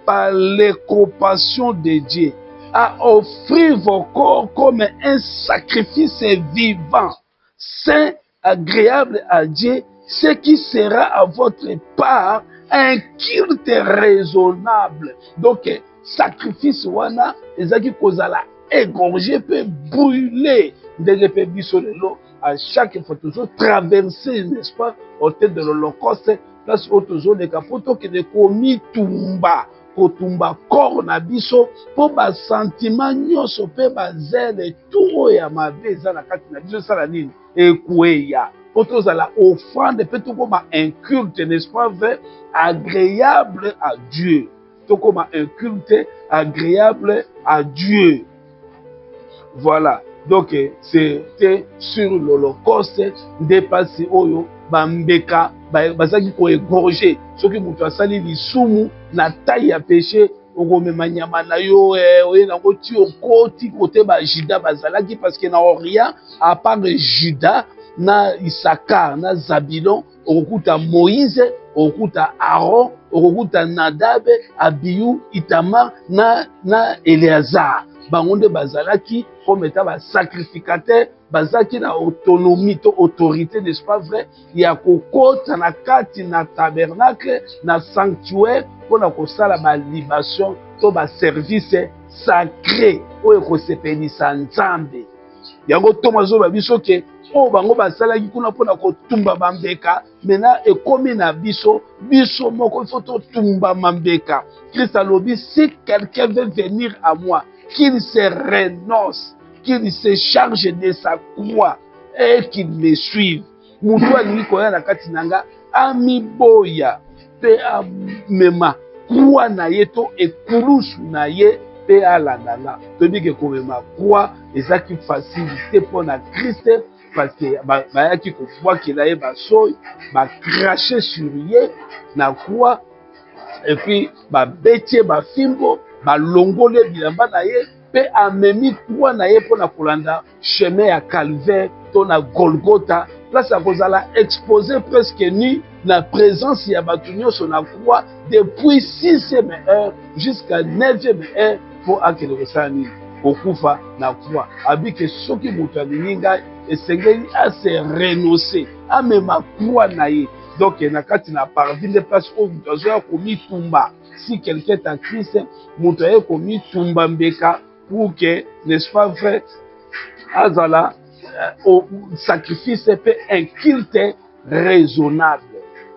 par les compassions de Dieu, à offrir vos corps comme un sacrifice vivant, saint, agréable à Dieu, ce qui sera à votre part un culte raisonnable. Donc, sacrifice wana ezaki kozala égorger peut brûler ndenge pe biso lelo à chaque fois toujours traverser, n'est-ce pas, au tête de l'Holocauste, place oyo tozoleka mpo tokende komitumba kotumba corps na biso mpo basentiment nyonso mpe bazele tout oyo ya mabe eza na kati na biso esala nini ekweya mpo tozala offrande mpe tokoma un culte, n'est-ce pas vrai, agréable à Dieu. Tokoma un culte agréable à Dieu. Voilà. Donc c'était sur l'Holocauste dépassé oyo bambeka bazaki koégorger soki mutu asali lisumu na taille ya péché okomema nyama na yo oye nango ti okoti kote bajuda bazalaki, parce que na Orient à part Juda na Isaka na Zabilon okokuta Moïse, okokuta Aaron, okokuta Nadab, Abiyu, Itamar na Eleazar. Bango nde bazalaki comme état ba sacrificateur, bazaki na autonomie to autorité, n'est-ce pas vrai, ya kokota na kati na tabernacle na sanctuaire pona kosala ba libation to ba service sacré oyo kosepelisa Nzambe. Yango tomazo ba biso ke o bango basalaki kuna pona kotumba bambeka, mena ekomi na biso moko faut totumba mambeka. Christ alobi, si quelqu'un veut venir à moi, qu'il se renonce, qu'il se charge de sa croix et qu'il me suive. Mutu alingi koya na kati nanga amiboya pe amema croix na ye to ekulusu na ye pe alandanga. Tobi ke komema croix ezaki facilité pour na Christ, parce que bayaki kofwakela ye basoyi bacrache sur ye na croix, et puis babetie bafimbo balongole bilamba na ye pe amemi croix na ye mpona kolanda chemin ya calvaire to na Golgotha, place ya kozala exposé presque nu na présence ya bato nyonso na croix depuis 6e heure jusqu'à 9e heure pour akende kosala nini kokufa na croix. Abike soki moto alingi ngai esengeli ase renoncer amema croix na ye. Donc na kati na parvis de place oyo moto azoya komitumba, si quelqu'un est en Christ, moto aye komitumba mbeka pour que, n'est-ce pas vrai, azala au sacrifice peut un culte raisonnable.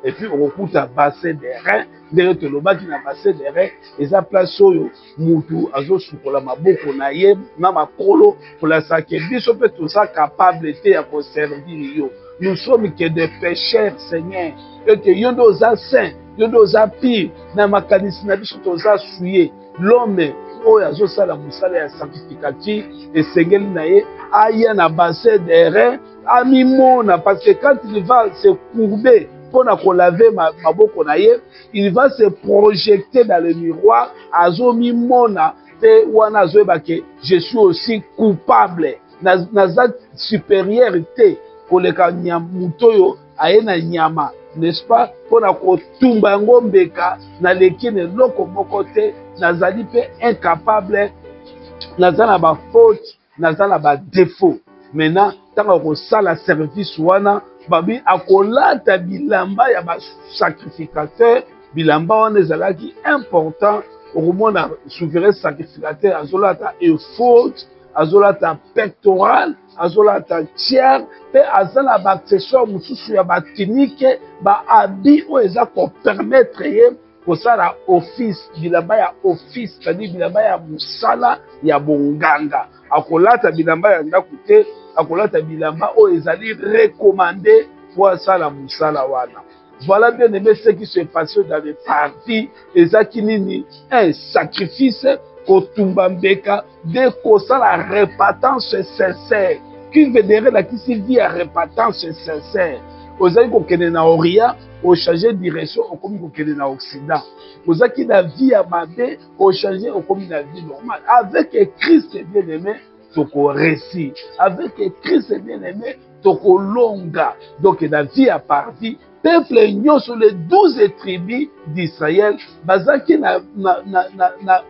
Et puis on écoute à bassin des reins, derrière te lobaki na bassin des reins, et ça place oyo mutu azo sukola maboko na ye na makolo pour la sacrifice biso peut tout ça capable te ya servir yo. Nous sommes que des pécheurs, Seigneur, et que yondo za saint, yondo za pire, na makanisi na biso toza souillé. L'homme oyo azosala musala ya sacrificatif esengeli na ye aya na bassin des reins amimona, parce que quand il va se courber pour laver maboko na ye, il va se projeter dans le miroir azomimona pe wana azoyeba ke je suis aussi coupable naza supériorité koleka mutoyo ayena nyama, n'est-ce pas, pona kotumba yango mbeka na lekine loko mokote nazali pe incapable nazala ba faute nazala ba défaut. Maintenant tanga kosala service wana babi akolata bilamba ya ba sacrificateur, bilamba wana ezalaki important okomona souverain sacrificateur azolata ephod, azolata pectoral, azolata tiers pe azala ba accessoire mususu ya ba tunique ba habit o eza ko permettre ye kosala office, bilamba ya office, c'est-à-dire bilamba ya musala ya bonganga. Akolata bilamba ya ndako te, akolata bilamba o ezali recommandé pour asala musala wana. Voilà bien aimé ce qui se passe dans les parties ezaki nini un sacrifice kotumba mbeka de kosala repentance sincère. Qui veut dire la qui se vit à repentance sincère. Ozali kokende na Orient, au changer direction, au komi kokende na Occident. Ozaki na vie à mabe, au changer, au komi na vie normale. Avec Christ bien-aimé, toko récit. Avec Christ bien-aimé, toko longa. Donc la vie à partie. Peuple union sur les 12 tribus d'Israël, bazaki na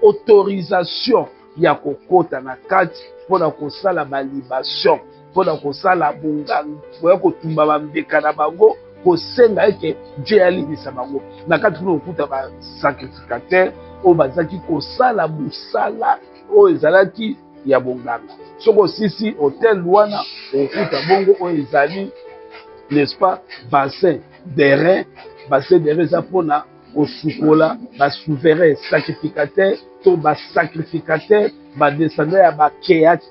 autorisation ya kokota na kati pour la kosala ba libation. Pour la kosala bonganga, pour kotumba ba mbeka na bango, kosenga eke Dieu alibisa bango. Na kati kuna okuta ba sacrificateur o bazaki kosala musala o ezalaki ya bonganga. Soko sisi hôtel wana okuta bongo o ezali, n'est-ce pas, bassin des reins, bassin des reins zapona au sukola, ba souverain sacrificateur, to ba sacrificateur, ba descendant ya ba kéatite,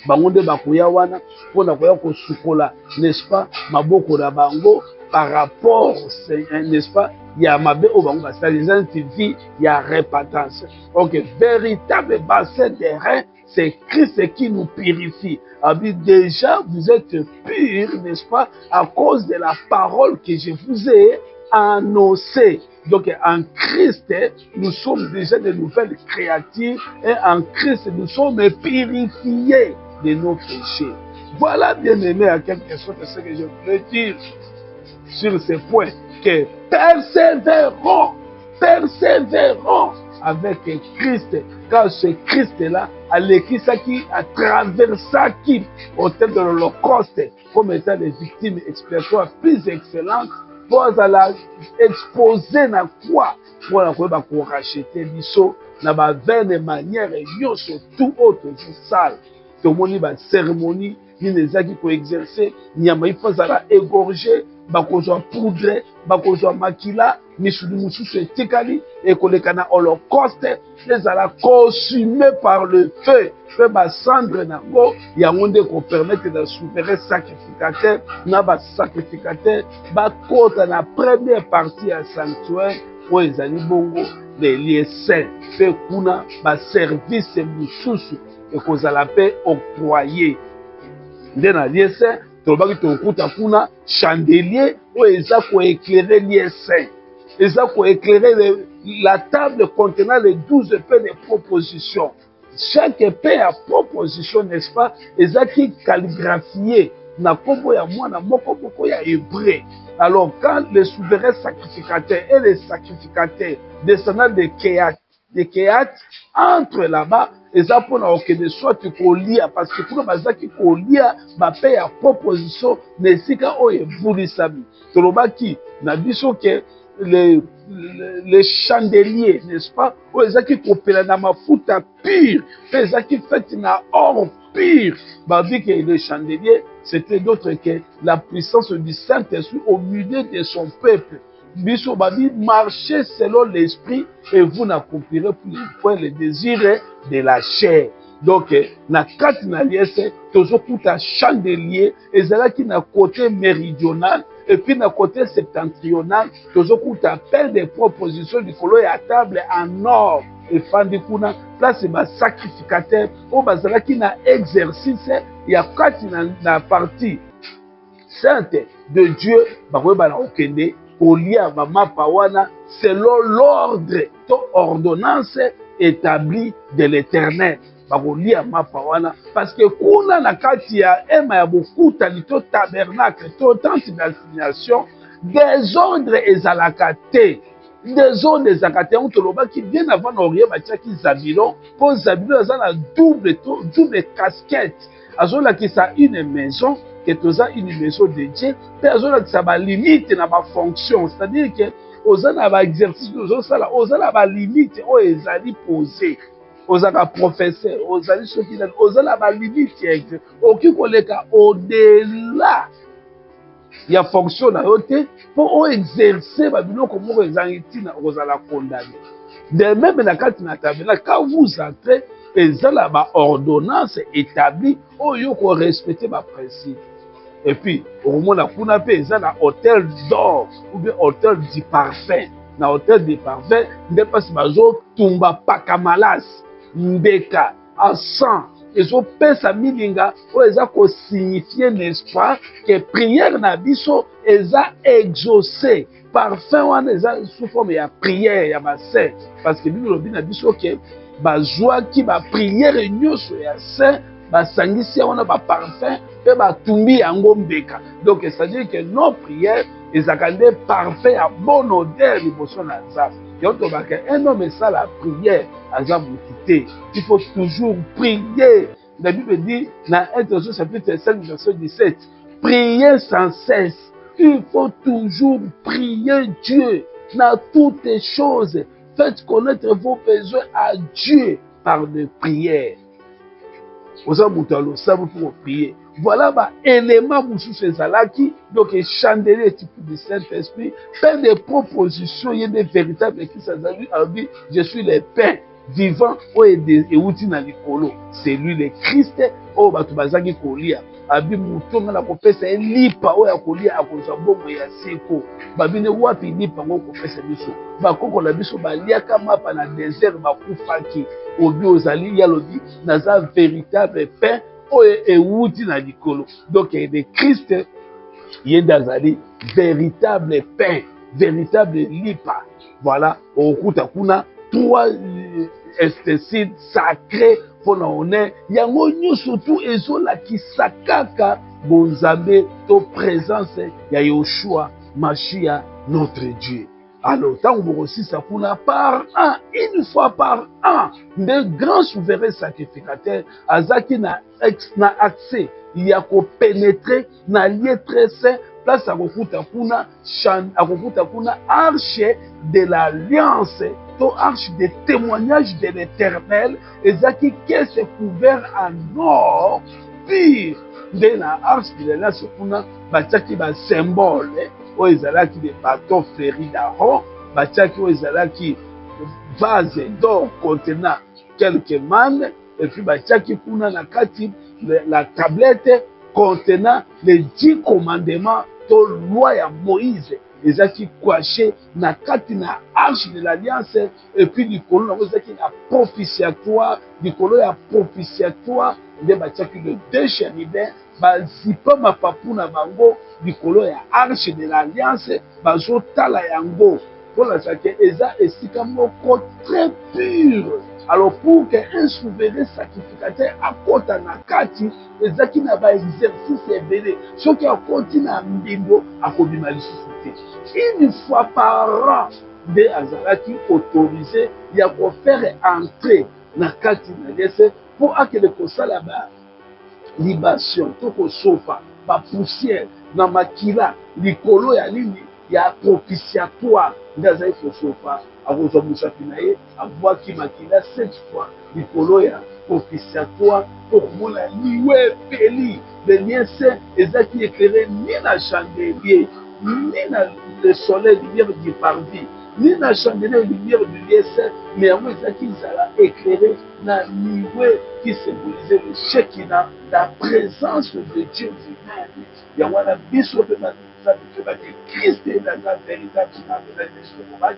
bangonde bakoya wana pona koya ko sukola, n'est-ce pas, maboko na bango par rapport, n'est-ce pas, ya mabe o bango basala les antivi ya repentance. Donc véritable bassin des reins, c'est Christ qui nous purifie. Déjà, vous êtes purs, n'est-ce pas, à cause de la parole que je vous ai annoncée. Donc, en Christ, nous sommes déjà de nouvelles créatures et en Christ, nous sommes purifiés de nos péchés. Voilà, bien aimé, à quelque chose de ce que je voulais dire sur ce point, que persévérons avec Christ, car ce Christ-là a l'écrit à travers qui au thème de l'Holocauste comme étant les victimes expiatoires plus excellentes pour la exposer na quoi pour la quoi pour racheter biso na ba vaine manière et tout autre sale tout moni ba cérémonie ni les actes pour exercer nyama ifazala égorger bakozwa poudre bakozwa makila misudi mususu etikali ekoleka na holocauste ezala consumé par le feu pe basandre nango yango nde kopermettre na souverain sacrificateur na basacrificateur bakota na première partie ya sanctuaire oyo ezali bongo les lieux saints pe kuna baservice mususu ekozala pe octroyé nde na lieu saint tolobaki tokuta kuna chandelier oyo eza koéclairer lieu saint, eza koéclairer la table contenant les 12 pains de proposition. Chaque pain à proposition, n'est-ce pas, eza qui calligraphié na kombo ya mwana moko moko ya hébreu. Alors quand les souverains sacrificateurs et les sacrificateurs descendants de Kehat entrent là-bas, eza pona okende soit kolia parce que kuna bazaki kolia bape ya proposition nesika oyo ebulisami. Tolobaki na biso ke les chandeliers, n'est-ce pas, oyo ezaki kopela na mafuta pur pe ezaki fait na or pur. Babi que le chandelier c'était d'autre que la puissance du Saint-Esprit au milieu de son peuple. Biso babi marchez selon l'esprit et vous n'accomplirez point les désirs de la chair. Donc na kati na liese tozokuta chandelier ezalaki na côté méridional et puis na côté septentrional tozokuta pain de proposition likolo ya table en or efandi kuna place ba sacrificateur o bazalaki na exercice ya kati na partie sainte de Dieu bakoyeba na okende kolia bamapa wana selon l'ordre to ordonnance établie de l'Éternel. bakolia mapa wana parce que kuna na kati ya ema ya bokutani to tabernacle to tente d'assignation désordre ezalaka te. Désordre ezalaka te. On tolobaki bien avant na orie batiaki Zabilon mpo Zabilon aza na double casquette azolakisa une maison que toza une maison de Dieu mpe azolakisa balimite na bafonction, c'est-à-dire que oza na baexercice ozosala oza na balimite oyo ezali posé. Ozaka professeur ozali soki nani oza na balimite ya exercice okoki koleka au-delà ya fonction na yo te mpo oexerce babiloko moko ezangi ntina okozala condamné. De même na kati na tabernacle quand vous entrez ezala baordonnance établie oyo korespecte baprincipe. Et puis okomona kuna mpe eza na hôtel d'or ou bien hôtel du parfum. Na hôtel du parfum nde mpasi bazotumba paka malasi mbeka à 100 ezopesa milinga oyo eza kosignifie n'est-ce pas que prière na biso eza exaucé. Parfum wana eza sous forme ya prière ya basaint parce que bible lobi na biso ke bazwaki baprière nyonso ya saint basangisi wana baparfum mpe batumbi yango mbeka. Donc c'est-à-dire que nos prières ezalaka nde parfum ya bonne odeur liboso na nzambe. Donc un homme esala la prière aza motu te. Il faut toujours prier. La Bible dit dans 1 Thessaloniciens chapitre 5 verset 17, priez sans cesse. Il faut toujours prier Dieu dans toutes les choses. Faites connaître vos besoins à Dieu par des prières. Oza moto alosabu pour prier. Voilà ba élément mosusu ezalaki donc chandelier type du Saint-Esprit, faire des propositions, il y a des véritables qui s'azali je suis le pain vivant oyo euti na likolo, c'est lui le Christ oyo bato bazaki kolia abi mutonga na kopesa lipa oyo akolia akozwa bongo ya seko babine wapi lipa ngo kopesa biso bakoko na biso baliaka mapa na désert bakufaki obi ozali yalobi naza véritable pain oyo euti na likolo. Donc le Christ yende azali véritable pain, véritable lipa. Voilà, okuta kuna trois esthétiques sacrés pour honneur yango nyonso tout ezolakisa kaka bonzambe to présence ya Yoshua Mashiach notre Dieu. Alors, tant que vous aussi ça par an, une fois par an, de grands souverains sacrificateurs, azaki na accès, il y a qu'à pénétrer, na lieu très saint, place à kokuta kuna arche de l'alliance, to arche de témoignage de l'Éternel, ezaki qu'est-ce couvert en or pur, de la arche de l'alliance kuna, batiaki ba symbole. Oyo ezalaki de bateau fleuri d'Aaron, batiaki oyo ezalaki vase d'or contenant quelques mannes, et puis batiaki kuna na kati la tablette contenant les 10 commandements to loi ya Moïse ezalaki coaché na kati na arche de l'alliance, et puis likolo nango ezalaki na propitiatoire, likolo ya propitiatoire nde batiaki le 2 chérubins bazipa mapapu na bango likolo ya arche de l'alliance bazotala yango mpona sake eza esika moko très pur. Alors pour qu'un souverain sacrificateur akota na kati ezaki na baexercice ebele soki akoti na mbindo akobima lisusu te. Une fois par an nde azalaki autorisé ya kofaire entrer na kati na liese mpo akende kosala libation to kosopa bapoussière na makila likolo ya nini ya propitiatoire nde azali kosopa akozwa mosapi na ye abwaki makila 7 fois likolo ya propitiatoire po komona liwe epeli le lien saint ezalaki éclairé ni na chandelier ni na le soleil lumière du parvis ni na chandelier lumière du lien saint, mais yango ezalaki ezala éclairé na liwe qui symbolisait le Shekinah, la présence de Dieu vivant. Yango wana biso pe que Christ est la véritable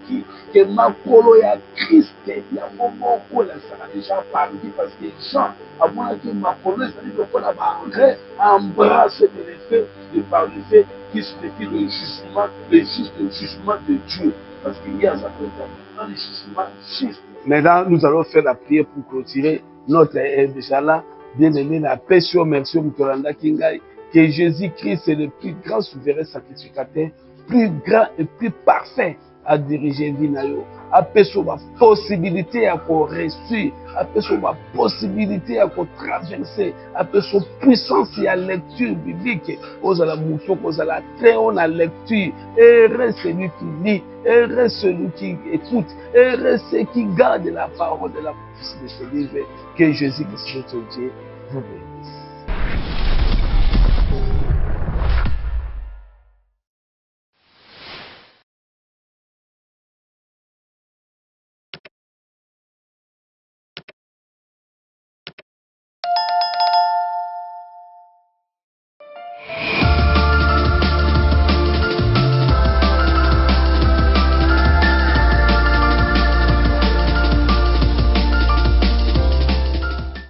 qui que makolo ya Christ yango moko la sala déjà parti parce que Jean a moins que makolo c'est le qu'on a barré embrassé de l'effet de par le fait qui signifie le jugement de Dieu parce qu'il y a ça dans le jugement juste. Maintenant nous allons faire la prière pour clôturer notre Inch'Allah, bien-aimé, na Pesio, merci Mkolanda Kingai, que Jésus-Christ est le plus grand souverain sacrificateur, plus grand et plus parfait à diriger Vinayo. Apeso ma possibilité à réussir, apeso ma possibilité à traverser, apeso puissance et à lecture biblique, aux la mouton, aux la très haute lecture, heureux celui qui lit, heureux celui qui écoute, heureux celui qui garde la parole de la bouche de ce livre, que Jésus Christ notre Dieu vous bénisse.